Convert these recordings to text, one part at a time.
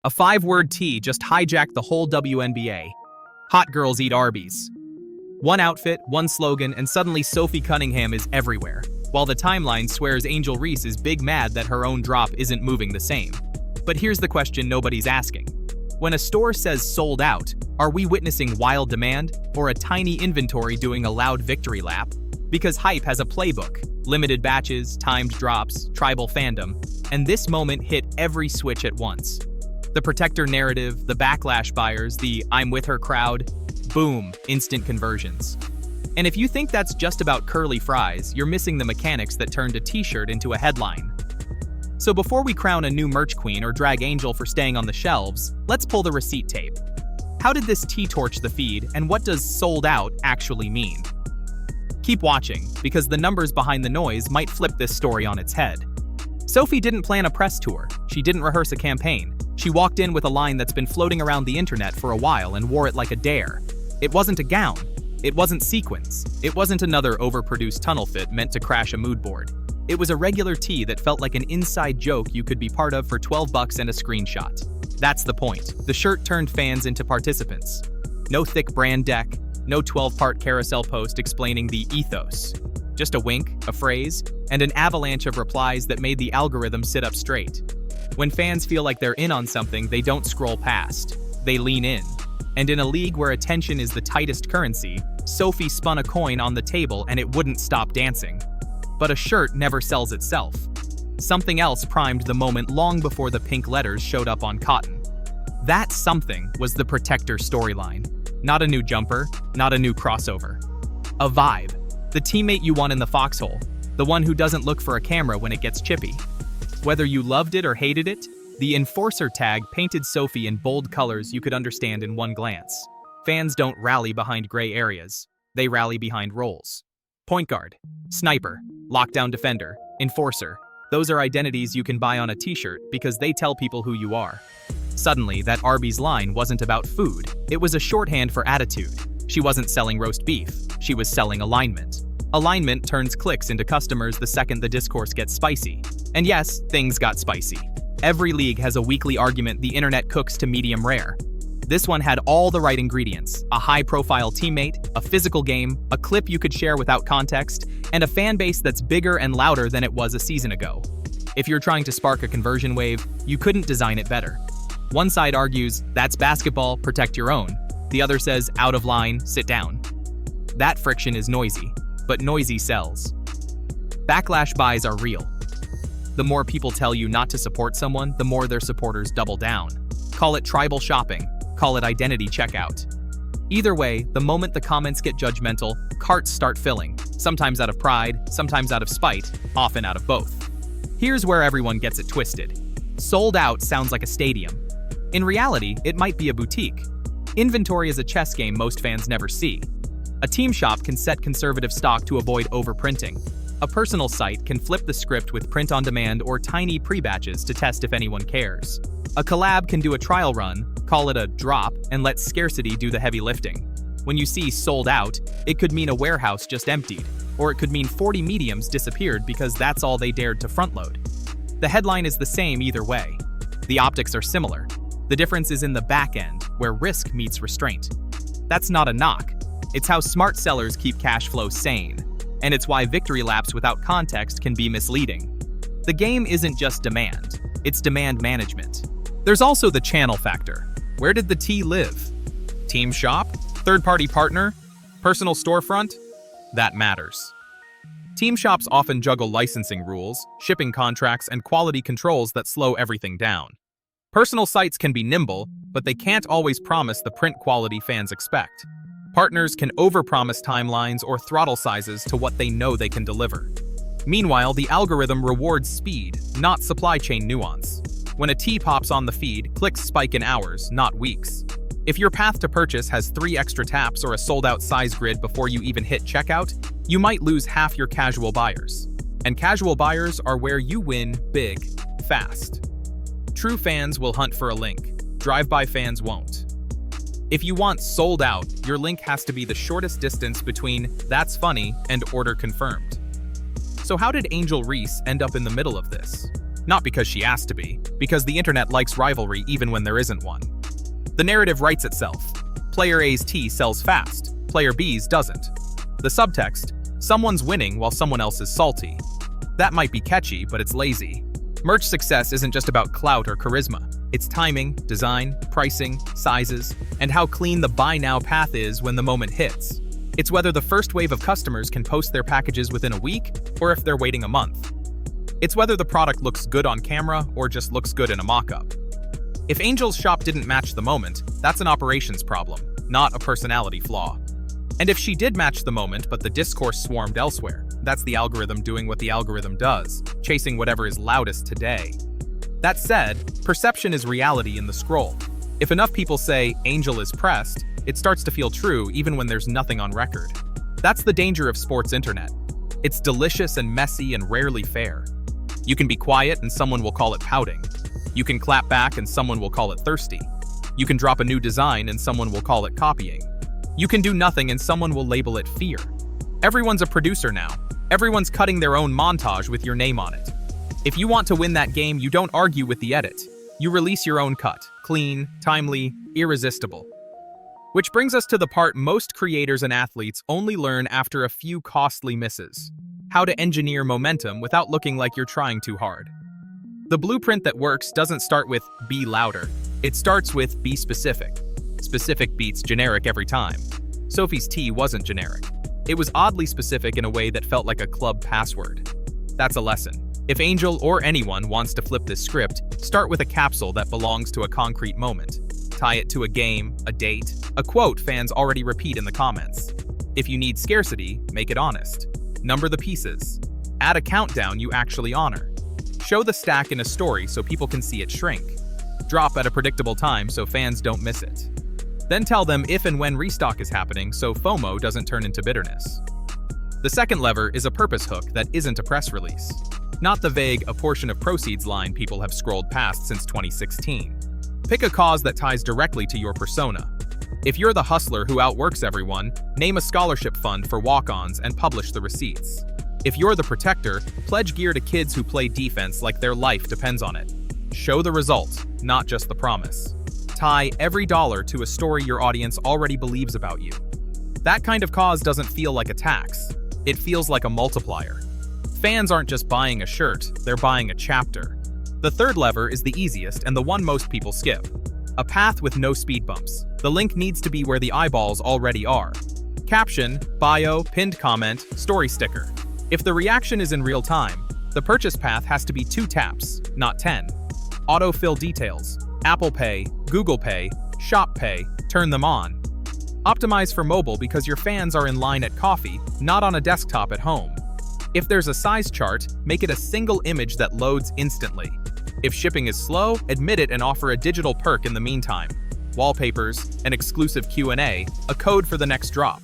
A five-word T just hijacked the whole WNBA. Hot girls eat Arby's. One outfit, one slogan, and suddenly Sophie Cunningham is everywhere, while the timeline swears Angel Reese is big mad that her own drop isn't moving the same. But here's the question nobody's asking. When a store says sold out, are we witnessing wild demand or a tiny inventory doing a loud victory lap? Because hype has a playbook, limited batches, timed drops, tribal fandom, and this moment hit every switch at once. The protector narrative, the backlash buyers, the I'm with her crowd, boom, instant conversions. And if you think that's just about curly fries, you're missing the mechanics that turned a t-shirt into a headline. So before we crown a new merch queen or drag Angel for staying on the shelves, let's pull the receipt tape. How did this tea torch the feed, and what does sold out actually mean? Keep watching, because the numbers behind the noise might flip this story on its head. Sophie didn't plan a press tour. She didn't rehearse a campaign. She walked in with a line that's been floating around the internet for a while and wore it like a dare. It wasn't a gown. It wasn't sequins. It wasn't another overproduced tunnel fit meant to crash a mood board. It was a regular tee that felt like an inside joke you could be part of for $12 and a screenshot. That's the point. The shirt turned fans into participants. No thick brand deck, no 12-part carousel post explaining the ethos. Just a wink, a phrase, and an avalanche of replies that made the algorithm sit up straight. When fans feel like they're in on something, they don't scroll past. They lean in. And in a league where attention is the tightest currency, Sophie spun a coin on the table and it wouldn't stop dancing. But a shirt never sells itself. Something else primed the moment long before the pink letters showed up on cotton. That something was the Protector storyline. Not a new jumper, not a new crossover. A vibe. The teammate you want in the foxhole. The one who doesn't look for a camera when it gets chippy. Whether you loved it or hated it, the Enforcer tag painted Sophie in bold colors you could understand in one glance. Fans don't rally behind gray areas. They rally behind roles. Point guard, sniper, lockdown defender, enforcer. Those are identities you can buy on a t-shirt because they tell people who you are. Suddenly, that Arby's line wasn't about food. It was a shorthand for attitude. She wasn't selling roast beef. She was selling alignment. Alignment turns clicks into customers the second the discourse gets spicy. And yes, things got spicy. Every league has a weekly argument the internet cooks to medium rare. This one had all the right ingredients: a high-profile teammate, a physical game, a clip you could share without context, and a fan base that's bigger and louder than it was a season ago. If you're trying to spark a conversion wave, you couldn't design it better. One side argues, that's basketball, protect your own. The other says, out of line, sit down. That friction is noisy, but noisy sells. Backlash buys are real. The more people tell you not to support someone, the more their supporters double down. Call it tribal shopping, call it identity checkout. Either way, the moment the comments get judgmental, carts start filling, sometimes out of pride, sometimes out of spite, often out of both. Here's where everyone gets it twisted. Sold out sounds like a stadium. In reality, it might be a boutique. Inventory is a chess game most fans never see. A team shop can set conservative stock to avoid overprinting. A personal site can flip the script with print on demand or tiny pre-batches to test if anyone cares. A collab can do a trial run, call it a drop, and let scarcity do the heavy lifting. When you see sold out, it could mean a warehouse just emptied, or it could mean 40 mediums disappeared because that's all they dared to front load. The headline is the same either way. The optics are similar. The difference is in the back end, where risk meets restraint. That's not a knock. It's how smart sellers keep cash flow sane. And it's why victory laps without context can be misleading. The game isn't just demand, it's demand management. There's also the channel factor. Where did the tea live? Team shop? Third-party partner? Personal storefront? That matters. Team shops often juggle licensing rules, shipping contracts, and quality controls that slow everything down. Personal sites can be nimble, but they can't always promise the print quality fans expect. Partners can overpromise timelines or throttle sizes to what they know they can deliver. Meanwhile, the algorithm rewards speed, not supply chain nuance. When a tee pops on the feed, clicks spike in hours, not weeks. If your path to purchase has 3 extra taps or a sold-out size grid before you even hit checkout, you might lose half your casual buyers. And casual buyers are where you win big, fast. True fans will hunt for a link. Drive-by fans won't. If you want sold out, your link has to be the shortest distance between "that's funny" and "order confirmed." So how did Angel Reese end up in the middle of this? Not because she asked to be, because the internet likes rivalry even when there isn't one. The narrative writes itself. Player A's tea sells fast, player B's doesn't. The subtext, someone's winning while someone else is salty. That might be catchy, but it's lazy. Merch success isn't just about clout or charisma. It's timing, design, pricing, sizes, and how clean the buy now path is when the moment hits. It's whether the first wave of customers can post their packages within a week or if they're waiting a month. It's whether the product looks good on camera or just looks good in a mock-up. If Angel's shop didn't match the moment, that's an operations problem, not a personality flaw. And if she did match the moment but the discourse swarmed elsewhere, that's the algorithm doing what the algorithm does, chasing whatever is loudest today. That said, perception is reality in the scroll. If enough people say Angel is pressed, it starts to feel true even when there's nothing on record. That's the danger of sports internet. It's delicious and messy and rarely fair. You can be quiet and someone will call it pouting. You can clap back and someone will call it thirsty. You can drop a new design and someone will call it copying. You can do nothing and someone will label it fear. Everyone's a producer now. Everyone's cutting their own montage with your name on it. If you want to win that game, you don't argue with the edit. You release your own cut, clean, timely, irresistible. Which brings us to the part most creators and athletes only learn after a few costly misses. How to engineer momentum without looking like you're trying too hard. The blueprint that works doesn't start with be louder. It starts with be specific. Specific beats generic every time. Sophie's tea wasn't generic. It was oddly specific in a way that felt like a club password. That's a lesson. If Angel or anyone wants to flip this script, start with a capsule that belongs to a concrete moment. Tie it to a game, a date, a quote fans already repeat in the comments. If you need scarcity, make it honest. Number the pieces. Add a countdown you actually honor. Show the stack in a story so people can see it shrink. Drop at a predictable time so fans don't miss it. Then tell them if and when restock is happening so FOMO doesn't turn into bitterness. The second lever is a purpose hook that isn't a press release. Not the vague, a portion of proceeds line people have scrolled past since 2016. Pick a cause that ties directly to your persona. If you're the hustler who outworks everyone, name a scholarship fund for walk-ons and publish the receipts. If you're the protector, pledge gear to kids who play defense like their life depends on it. Show the result, not just the promise. Tie every dollar to a story your audience already believes about you. That kind of cause doesn't feel like a tax. It feels like a multiplier. Fans aren't just buying a shirt, they're buying a chapter. The third lever is the easiest and the one most people skip. A path with no speed bumps. The link needs to be where the eyeballs already are. Caption, bio, pinned comment, story sticker. If the reaction is in real time, the purchase path has to be 2 taps, not 10. Autofill details. Apple Pay, Google Pay, Shop Pay, turn them on. Optimize for mobile because your fans are in line at coffee, not on a desktop at home. If there's a size chart, make it a single image that loads instantly. If shipping is slow, admit it and offer a digital perk in the meantime. Wallpapers, an exclusive Q&A, a code for the next drop.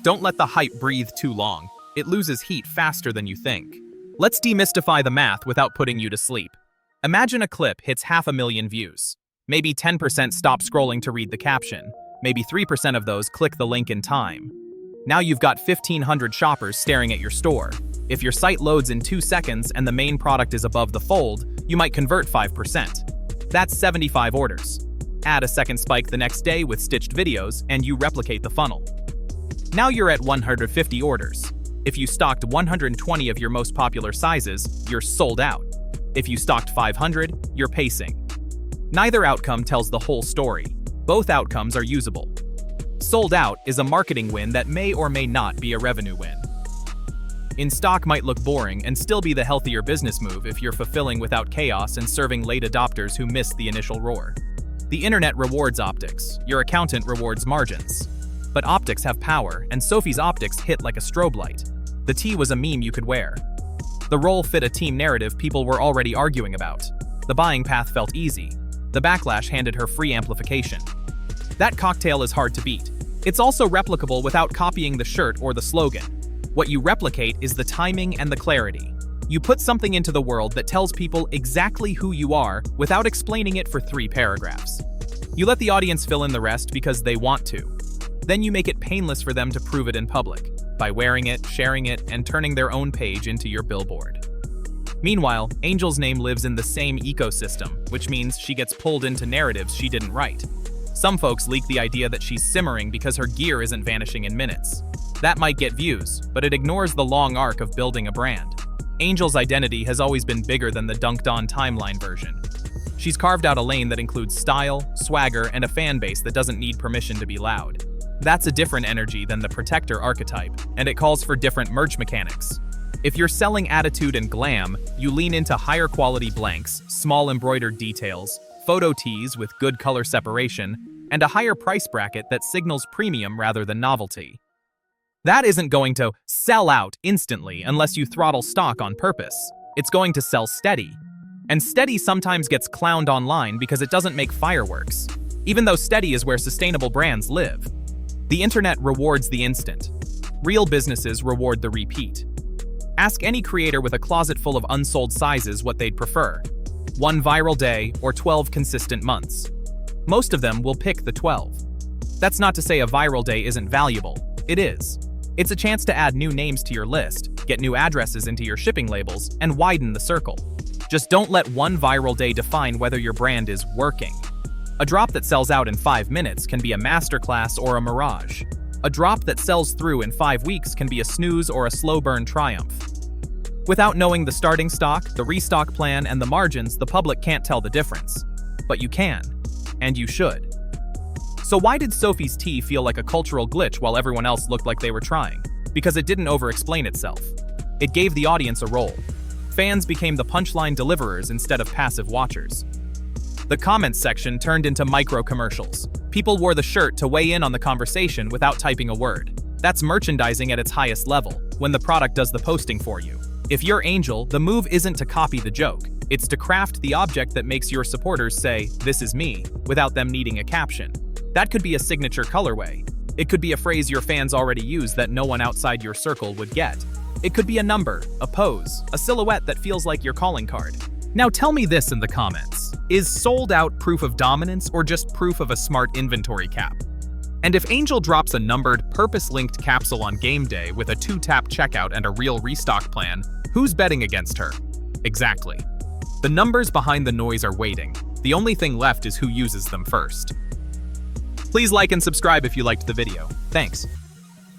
Don't let the hype breathe too long. It loses heat faster than you think. Let's demystify the math without putting you to sleep. Imagine a clip hits 500,000 views. Maybe 10% stop scrolling to read the caption. Maybe 3% of those click the link in time. Now you've got 1,500 shoppers staring at your store. If your site loads in 2 seconds and the main product is above the fold, you might convert 5%. That's 75 orders. Add a second spike the next day with stitched videos, and you replicate the funnel. Now you're at 150 orders. If you stocked 120 of your most popular sizes, you're sold out. If you stocked 500, you're pacing. Neither outcome tells the whole story. Both outcomes are usable. Sold out is a marketing win that may or may not be a revenue win. In stock might look boring and still be the healthier business move if you're fulfilling without chaos and serving late adopters who missed the initial roar. The internet rewards optics, your accountant rewards margins. But optics have power, and Sophie's optics hit like a strobe light. The tee was a meme you could wear. The role fit a team narrative people were already arguing about. The buying path felt easy. The backlash handed her free amplification. That cocktail is hard to beat. It's also replicable without copying the shirt or the slogan. What you replicate is the timing and the clarity. You put something into the world that tells people exactly who you are without explaining it for 3 paragraphs. You let the audience fill in the rest because they want to. Then you make it painless for them to prove it in public, by wearing it, sharing it, and turning their own page into your billboard. Meanwhile, Angel's name lives in the same ecosystem, which means she gets pulled into narratives she didn't write. Some folks leak the idea that she's simmering because her gear isn't vanishing in minutes. That might get views, but it ignores the long arc of building a brand. Angel's identity has always been bigger than the dunked-on timeline version. She's carved out a lane that includes style, swagger, and a fan base that doesn't need permission to be loud. That's a different energy than the protector archetype, and it calls for different merch mechanics. If you're selling attitude and glam, you lean into higher quality blanks, small embroidered details, photo tees with good color separation, and a higher price bracket that signals premium rather than novelty. That isn't going to sell out instantly unless you throttle stock on purpose. It's going to sell steady. And steady sometimes gets clowned online because it doesn't make fireworks, even though steady is where sustainable brands live. The internet rewards the instant. Real businesses reward the repeat. Ask any creator with a closet full of unsold sizes what they'd prefer: 1 viral day or 12 consistent months. Most of them will pick the 12. That's not to say a viral day isn't valuable. It is. It's a chance to add new names to your list, get new addresses into your shipping labels, and widen the circle. Just don't let one viral day define whether your brand is working. A drop that sells out in 5 minutes can be a masterclass or a mirage. A drop that sells through in 5 weeks can be a snooze or a slow burn triumph. Without knowing the starting stock, the restock plan, and the margins, the public can't tell the difference. But you can. And you should. So why did Sophie's tea feel like a cultural glitch while everyone else looked like they were trying? Because it didn't over-explain itself. It gave the audience a role. Fans became the punchline deliverers instead of passive watchers. The comments section turned into micro-commercials. People wore the shirt to weigh in on the conversation without typing a word. That's merchandising at its highest level, when the product does the posting for you. If you're Angel, the move isn't to copy the joke. It's to craft the object that makes your supporters say, "This is me," without them needing a caption. That could be a signature colorway. It could be a phrase your fans already use that no one outside your circle would get. It could be a number, a pose, a silhouette that feels like your calling card. Now tell me this in the comments. Is sold out proof of dominance or just proof of a smart inventory cap? And if Angel drops a numbered, purpose-linked capsule on game day with a 2-tap checkout and a real restock plan, who's betting against her? Exactly. The numbers behind the noise are waiting. The only thing left is who uses them first. Please like and subscribe if you liked the video. Thanks.